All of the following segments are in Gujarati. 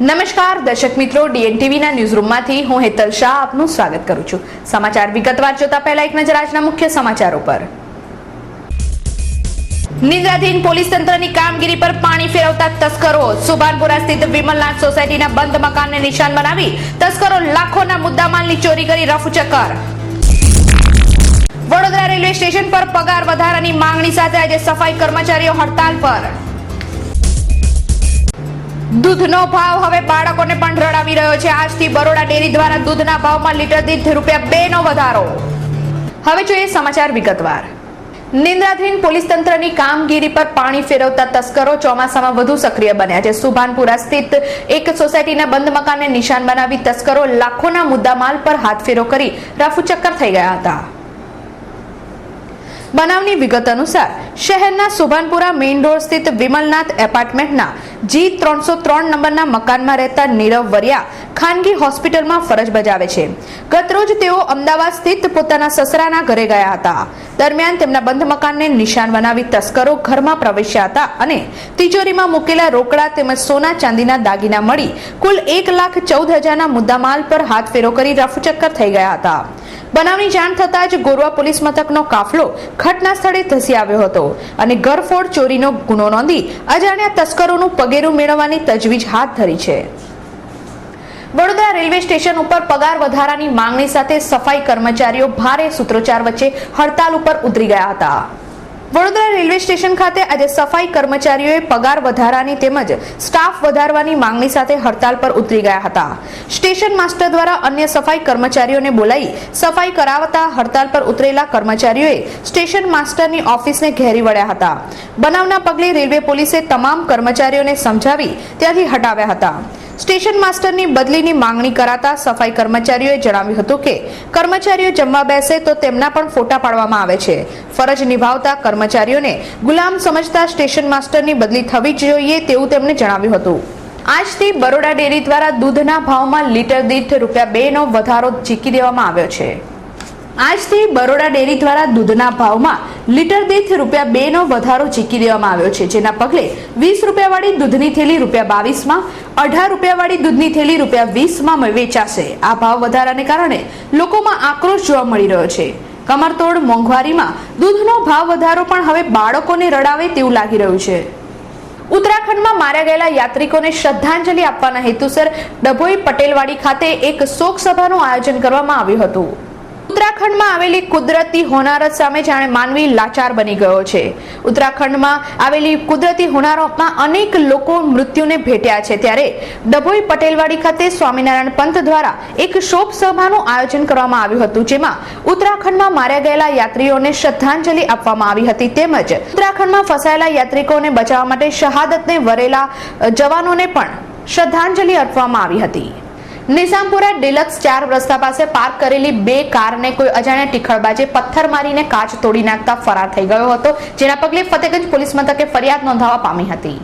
નમસ્કાર દર્શક મિત્રો, ડીએનટીવીના ન્યૂઝરૂમમાંથી હું હેતલ શાહ આપનું સ્વાગત કરું છું। સમાચાર વિગતવાર જોતા પહેલા એક નજર આજના મુખ્ય સમાચારો પર। નિદ્રાધીન પોલીસ તંત્રની કામગીરી પર પાણી ફેરવતા તસ્કરો। સુભાનપુરા સ્થિત વિમલનાથ સોસાયટીના બંધ મકાનને નિશાન બનાવી તસ્કરો લાખોના મુદ્દામાલની ચોરી કરી રફુચક્કર। વડોદરા રેલવે સ્ટેશન પર પગાર વધારાની માંગણી સાથે આજે સફાઈ કર્મચારીઓ હડતાલ પર। દૂધનો ભાવ હવે બાળકોને પણ રડાવી રહ્યો છે। આજથી બરોડા ડેરી દ્વારા દૂધના ભાવમાં લીટર દીઠ ₹2 નો વધારો। હવે જોઈએ સમાચાર વિગતવાર। નિદ્રાધીન પોલીસ તંત્રની કામગીરી પર પાણી ફેરવતા તસ્કરો ચોમાસામાં વધુ સક્રિય બન્યા છે। સુભાનપુરા સ્થિત એક સોસાયટીના બંધ મકાનને નિશાન બનાવી તસ્કરો લાખોના મુદ્દામાલ પર હાથફેરો કરી રફુચક્કર થઈ ગયા હતા। બનાવની વિગત અનુસાર શહેરના સુભાનપુરા મેઇન રોડ સ્થિત વિમલનાથ એપાર્ટમેન્ટના G303 નંબરના મકાનમાં રહેતા નીરવ વરિયા ખાનગી હોસ્પિટલમાં ફરજ બજાવે છે। ગતરોજ તેઓ અમદાવાદ સ્થિત પોતાના સસરાના ઘરે ગયા હતા। દરમિયાન તેમના બંધ મકાનને નિશાન બનાવી તસ્કરો ઘરમાં પ્રવેશ્યા હતા અને તિજોરીમાં મૂકેલા રોકડા તેમજ સોના ચાંદીના દાગીના મળી કુલ 1,14,000ના મુદ્દામાલ પર હાથફેરો કરી રફુચક્કર થઈ ગયા હતા। બનાવની જાણ થતાં જ ગોરવા પોલીસ મથકનો કાફલો ઘટના સ્થળે ધસી આવ્યો હતો અને ઘરફોડ ચોરીનો ગુનો નોંધી અજાણ્યા તસ્કરોનું પગેરું મેળવવાની તજવીજ હાથ ધરી છે। વડોદરા રેલવે સ્ટેશન ઉપર પગાર વધારાની માંગણી સાથે સફાઈ કર્મચારીઓ ભારે સૂત્રોચ્ચાર વચ્ચે હડતાલ ઉપર ઉતરી ગયા હતા। વડોદરા રેલવે સ્ટેશન ખાતે આજે સફાઈ કર્મચારીઓએ પગાર વધારાની તેમજ સ્ટાફ વધારવાની માંગણી સાથે હડતાલ પર ઉતરી ગયા હતા। સ્ટેશન માસ્ટર દ્વારા અન્ય સફાઈ કર્મચારીઓને બોલાવી સફાઈ કરાવતા હડતાલ પર ઉતરેલા કર્મચારીઓએ સ્ટેશન માસ્ટરની ઓફિસને ઘેરી વળ્યા હતા। બનાવના પગલે રેલવે પોલીસે તમામ કર્મચારીઓને સમજાવી ત્યાંથી હટાવ્યા હતા। સ્ટેશન માસ્ટરની બદલીની માંગણી કરાતા સફાઈ કર્મચારીઓએ જણાવ્યું હતું કે કર્મચારીઓ જમવા બેસે તો તેમના પણ ફોટા પાડવામાં આવે છે। ફરજ નિભાવતા કર્મચારીઓને ગુલામ સમજતા સ્ટેશન માસ્ટરની બદલી થવી જ જોઈએ તેવું તેમણે જણાવ્યું હતું। આજથી બરોડા ડેરી દ્વારા દૂધના ભાવમાં લીટર દીઠ ₹2 નો વધારો ઝીકી દેવામાં આવ્યો છે। આજથી બરોડા ડેરી દ્વારા દૂધના ભાવમાં લીટર દીઠ ₹2 નો વધારો ઝીકી દેવામાં આવ્યો છે, જેના પગલે ₹20 વાળી દૂધની થેલી ₹22માં, ₹18 વાળી દૂધની થેલી ₹20માં વેચાશે। આ ભાવ વધારાને કારણે લોકોમાં આક્રોશ જોવા મળી રહ્યો છે। કમરતોડ મોંઘવારીમાં દૂધનો ભાવ વધારો પણ હવે બાળકોને રડાવે તેવું લાગી રહ્યું છે। ઉત્તરાખંડમાં માર્યા ગયેલા યાત્રિકોને શ્રદ્ધાંજલિ આપવાના હેતુસર ડભોઈ પટેલવાડી ખાતે એક શોક સભાનું આયોજન કરવામાં આવ્યું હતું। ઉત્તરાખંડમાં આવેલી કુદરતી હોનારત સામે જાણે માનવી લાચાર બની ગયો છે। ઉત્તરાખંડમાં આવેલી કુદરતી હોનારતમાં અનેક લોકો મૃત્યુને ભેટ્યા છે, ત્યારે ડભોઈ પટેલવાડી ખાતે સ્વામિનારાયણ પંથ દ્વારા એક શોક સભાનું આયોજન કરવામાં આવ્યું હતું, જેમાં ઉત્તરાખંડમાં માર્યા ગયેલા યાત્રીઓને શ્રદ્ધાંજલિ આપવામાં આવી હતી તેમજ ઉત્તરાખંડમાં ફસાયેલા યાત્રિકોને બચાવવા માટે શહાદતને વરેલા જવાનોને પણ શ્રદ્ધાંજલિ આપવામાં આવી હતી। નિઝામપુરા ડિલક્સ 4 રસ્તા પાસે પાર્ક કરેલી 2 કારને કોઈ અજાણ્યા ટીખળબાજે પથ્થર મારીને કાચ તોડી નાખતા ફરાર થઈ ગયો હતો, જેના પગલે ફતેગંજ પોલીસ મથકે ફરિયાદ નોંધાવવા પામી હતી।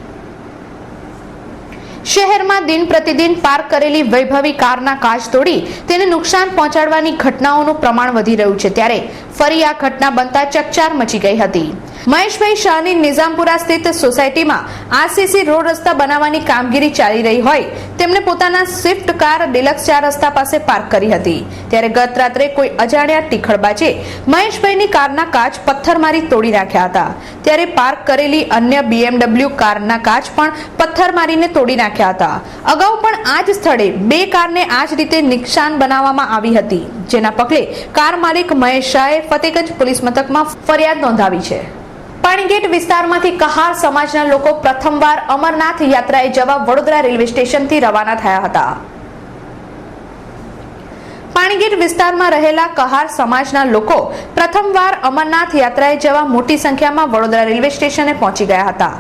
શહેરમાં દિન પ્રતિદિન પાર્ક કરેલી વૈભવી કારના કાચ તોડી તેને નુકસાન પહોંચાડવાની ઘટનાઓનું પ્રમાણ વધી રહ્યું છે, ત્યારે ફરી આ ઘટના બનતા ચકચાર મચી ગઈ હતી। મહેશભાઈ શાહની નિઝામપુરા સ્થિત સોસાયટીમાં આરસીસી રોડ રસ્તા બનાવવાની કામગીરી ચાલી રહી હોય તેમણે પોતાના સ્વિફ્ટ કાર ડિલક્સ 4 રસ્તા પાસે પાર્ક કરી હતી, ત્યારે ગત રાત્રે કોઈ અજાણ્યા ટીખળબાજે મહેશભાઈની કારના કાચ પથ્થર મારી તોડી નાખ્યા હતા, ત્યારે પાર્ક કરેલી અન્ય BMW કારના કાચ પણ પથ્થર મારીને તોડી નાખ્યા હતા। અગાઉ પણ આ જ સ્થળે 2 કારને આ જ રીતે નિશાન બનાવવામાં આવી હતી, જેના પગલે કાર માલિક મહેશ શાહે ફતેગંજ પોલીસ મથકમાં ફરિયાદ નોંધાવી છે। પાણીગેટ વિસ્તારમાંથી કહાર સમાજના લોકો પ્રથમવાર અમરનાથ યાત્રાએ જવા વડોદરા રેલવે સ્ટેશનથી રવાના થયા હતા। પાણીગેટ વિસ્તારમાં રહેલા કહાર સમાજના લોકો પ્રથમવાર અમરનાથ યાત્રાએ જવા મોટી સંખ્યામાં વડોદરા રેલવે સ્ટેશને પહોંચી ગયા હતા।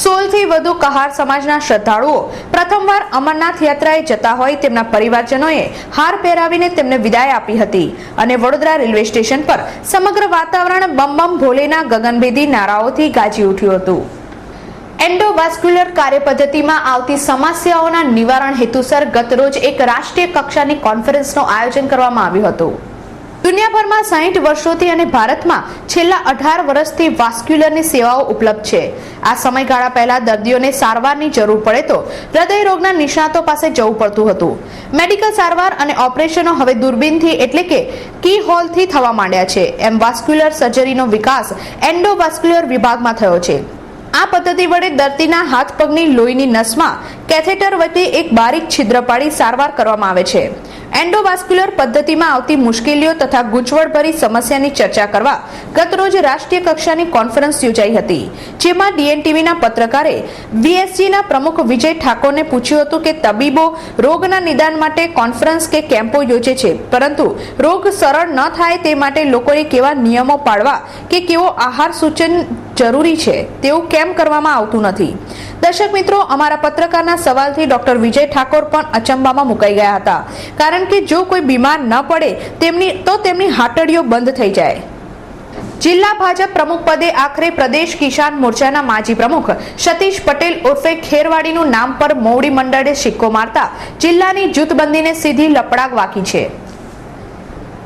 16 થી વધુ કહાર સમાજના શ્રદ્ધાળુઓ પ્રથમવાર અમરનાથ યાત્રાએ જતા હોય તેમના પરિવારજનોએ હાર પહેરાવીને તેમને વિદાય આપી હતી અને વડોદરા રેલવે સ્ટેશન પર સમગ્ર વાતાવરણ બમ બમ ભોલેના ગગનભેદી નારાઓથી ગાજી ઉઠ્યું હતું। એન્ડોવાસ્ક્યુલર કાર્યપદ્ધતિમાં આવતી સમસ્યાઓના નિવારણ હેતુસર ગતરોજ એક રાષ્ટ્રીય કક્ષાની કોન્ફરન્સનું આયોજન કરવામાં આવ્યું હતું। દુનિયાભરમાં 60 વર્ષોથી અને ભારતમાં છેલ્લા 18 વર્ષથી વાસ્ક્યુલરની સેવાઓ ઉપલબ્ધ છે. આ સમયગાળા પહેલા દર્દીઓને સારવારની જરૂર પડે તો હૃદય રોગના નિષ્ણાતો પાસે જવું પડતું હતું. મેડિકલ સારવાર અને ઓપરેશનો હવે દૂરબીનથી એટલે કે કી હોલથી થવા માંડ્યા છે. એમ વાસ્ક્યુલર સર્જરીનો વિકાસ એન્ડોવાસ્ક્યુલર વિભાગમાં થયો છે. આ પદ્ધતિ વડે દર્દીના હાથ પગની લોહીની નસમાં કેથેટર વચ્ચે એક બારીક છિદ્ર પાડી સારવાર કરવામાં આવે છે. એન્ડોવાસ્ક્યુલર પદ્ધતિમાં આવતી મુશ્કેલીઓ તથા ગૂંચવણભરી સમસ્યાની ચર્ચા કરવા ગતરોજ રાષ્ટ્રીય કક્ષાની કોન્ફરન્સ યોજાઈ હતી, જેમાં ડીએનટીવીના પત્રકારે વીએસજીના પ્રમુખ વિજય ઠાકોરને પૂછ્યું હતું કે તબીબો રોગના નિદાન માટે કોન્ફરન્સ કે કેમ્પો યોજે છે, પરંતુ રોગ સરળ ન થાય તે માટે લોકોએ કેવા નિયમો પાળવા કે કેવો આહાર સૂચન જરૂરી છે તેવું કેમ કરવામાં આવતું નથી. દર્શક મિત્રો, અમારા પત્રકારના સવાલથી ડોક્ટર વિજય ઠાકોર પણ અચંબામાં મુકાઈ ગયા હતા, કારણ કે જો કોઈ બીમાર ન પડે તેમની હાટડીઓ બંધ થઈ જાય. જિલ્લા ભાજપ પ્રમુખ પદે આખરે પ્રદેશ કિસાન મોરચાના માજી પ્રમુખ સતીશ પટેલ ઉર્ફે ખેરવાડીનું નામ પર મોવડી મંડળે સિક્કો મારતા જિલ્લાની જૂથબંધીને સીધી લપડાક વાગી છે.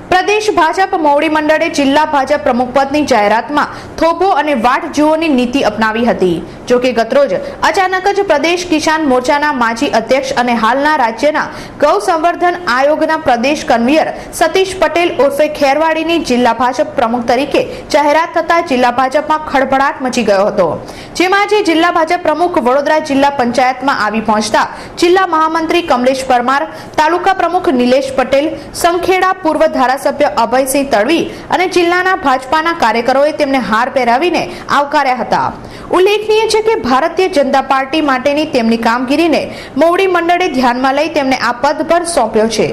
પ્રદેશ ભાજપ મોવડી મંડળે જિલ્લા ભાજપ પ્રમુખ પદની જાહેરાતમાં થોભો અને વાટ જુઓની નીતિ અપનાવી હતી. જોકે ગતરોજ અચાનક જ પ્રદેશ કિસાન મોરચાના માજી અધ્યક્ષ અને હાલના રાજ્યના ગૌ સંવર્ધન આયોગના પ્રદેશ કન્વીનર સતીશ પટેલ ઉર્ફે ખેરવાડીની જિલ્લા ભાજપ પ્રમુખ તરીકે જાહેરાત થતા જિલ્લા ભાજપમાં ખળભળાટ મચી ગયો હતો. જેમાં આજે જિલ્લા ભાજપ પ્રમુખ વડોદરા જિલ્લા પંચાયતમાં આવી પહોંચતા જિલ્લા મહામંત્રી કમલેશ પરમાર, તાલુકા પ્રમુખ નિલેશ પટેલ, સંખેડા પૂર્વ ધારાસભ્ય અભયસિંહ તડવી અને જિલ્લાના ભાજપાના કાર્યકરોએ તેમને હાર પહેરાવીને આવકાર્યા હતા. ઉલ્લેખનીય છે કે ભારતીય જનતા પાર્ટી માટેની તેમની કામગીરીને મોવડી મંડળે ધ્યાનમાં લઈ તેમને આ પદ પર સોંપ્યો છે.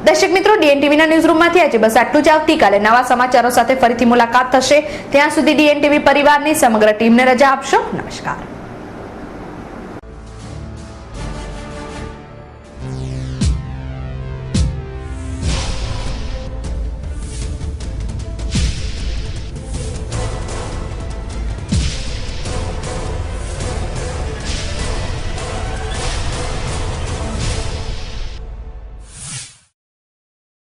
દર્શક મિત્રો, ડીએનટીવીના ન્યૂઝરૂમમાંથી આજે બસ આટલું જ. આવતીકાલે નવા સમાચારો સાથે ફરીથી મુલાકાત થશે. ત્યાં સુધી ડીએનટીવી પરિવારની સમગ્ર ટીમને રજા આપશો. નમસ્કાર.